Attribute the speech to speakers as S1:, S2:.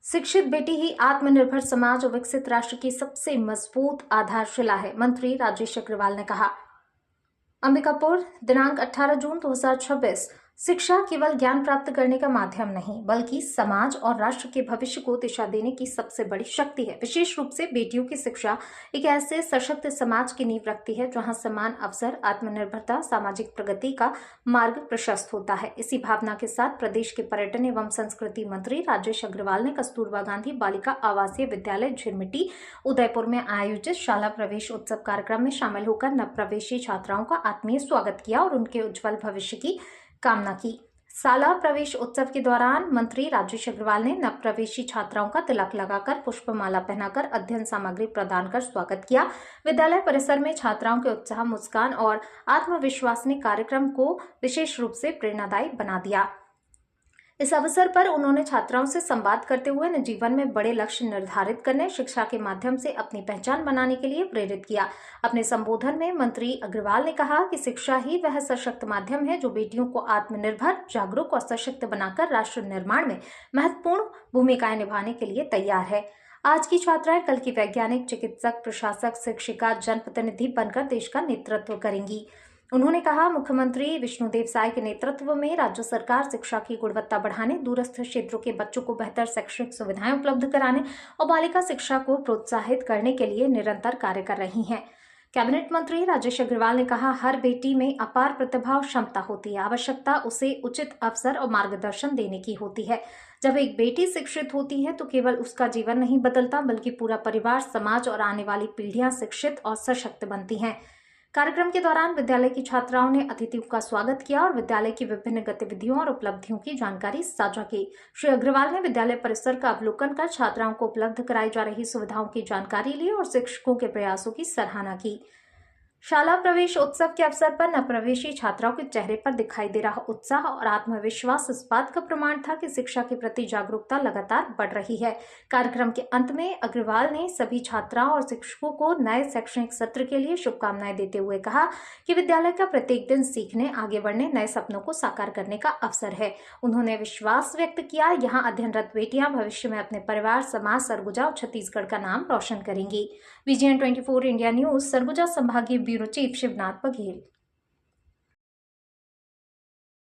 S1: शिक्षित बेटी ही आत्मनिर्भर समाज और विकसित राष्ट्र की सबसे मजबूत आधारशिला है, मंत्री राजेश अग्रवाल ने कहा। अंबिकापुर, दिनांक 18 जून 2026। शिक्षा केवल ज्ञान प्राप्त करने का माध्यम नहीं, बल्कि समाज और राष्ट्र के भविष्य को दिशा देने की सबसे बड़ी शक्ति है। विशेष रूप से बेटियों की शिक्षा एक ऐसे सशक्त समाज की नींव रखती है जहां समान अवसर, आत्मनिर्भरता, सामाजिक प्रगति का मार्ग प्रशस्त होता है। इसी भावना के साथ प्रदेश के पर्यटन एवं संस्कृति मंत्री राजेश अग्रवाल ने कस्तूरबा गांधी बालिका आवासीय विद्यालय झिरमिट्टी उदयपुर में आयोजित शाला प्रवेश उत्सव कार्यक्रम में शामिल होकर नवप्रवेशी छात्राओं का आत्मीय स्वागत किया और उनके उज्जवल भविष्य की कामना की। शाला प्रवेश उत्सव के दौरान मंत्री राजेश अग्रवाल ने नवप्रवेशी छात्राओं का तिलक लगाकर, पुष्पमाला पहनाकर, अध्ययन सामग्री प्रदान कर स्वागत किया। विद्यालय परिसर में छात्राओं के उत्साह, मुस्कान और आत्मविश्वास ने कार्यक्रम को विशेष रूप से प्रेरणादायी बना दिया। इस अवसर पर उन्होंने छात्राओं से संवाद करते हुए उन्हें जीवन में बड़े लक्ष्य निर्धारित करने, शिक्षा के माध्यम से अपनी पहचान बनाने के लिए प्रेरित किया। अपने संबोधन में मंत्री अग्रवाल ने कहा कि शिक्षा ही वह सशक्त माध्यम है जो बेटियों को आत्मनिर्भर, जागरूक और सशक्त बनाकर राष्ट्र निर्माण में महत्वपूर्ण भूमिकाएं निभाने के लिए तैयार है। आज की छात्राएं कल की वैज्ञानिक, चिकित्सक, प्रशासक, शिक्षिका, जनप्रतिनिधि बनकर देश का नेतृत्व करेंगी। उन्होंने कहा, मुख्यमंत्री विष्णुदेव साय के नेतृत्व में राज्य सरकार शिक्षा की गुणवत्ता बढ़ाने, दूरस्थ क्षेत्रों के बच्चों को बेहतर शैक्षणिक सुविधाएं उपलब्ध कराने और बालिका शिक्षा को प्रोत्साहित करने के लिए निरंतर कार्य कर रही है। कैबिनेट मंत्री राजेश अग्रवाल ने कहा, हर बेटी में अपार प्रतिभा और क्षमता होती है। आवश्यकता उसे उचित अवसर और मार्गदर्शन देने की होती है। जब एक बेटी शिक्षित होती है तो केवल उसका जीवन नहीं बदलता, बल्कि पूरा परिवार, समाज और आने वाली पीढ़ियां शिक्षित और सशक्त बनती हैं। कार्यक्रम के दौरान विद्यालय की छात्राओं ने अतिथियों का स्वागत किया और विद्यालय की विभिन्न गतिविधियों और उपलब्धियों की जानकारी साझा की। श्री अग्रवाल ने विद्यालय परिसर का अवलोकन कर छात्राओं को उपलब्ध कराई जा रही सुविधाओं की जानकारी ली और शिक्षकों के प्रयासों की सराहना की। शाला प्रवेश उत्सव के अवसर पर नवप्रवेशी छात्राओं के चेहरे पर दिखाई दे रहा उत्साह और आत्मविश्वास इस बात का प्रमाण था कि शिक्षा के प्रति जागरूकता लगातार बढ़ रही है। कार्यक्रम के अंत में अग्रवाल ने सभी छात्राओं और शिक्षकों को नए शैक्षणिक सत्र के लिए शुभकामनाएं देते हुए कहा कि विद्यालय का प्रत्येक दिन सीखने, आगे बढ़ने, नए सपनों को साकार करने का अवसर है। उन्होंने विश्वास व्यक्त किया, यहाँ अध्ययनरत बेटियां भविष्य में अपने परिवार, समाज, सरगुजा और छत्तीसगढ़ का नाम रोशन करेंगी। VGN 24 इंडिया न्यूज, सरगुजा संभागीय ब्यूरो चीफ शिवनाथ बघेल।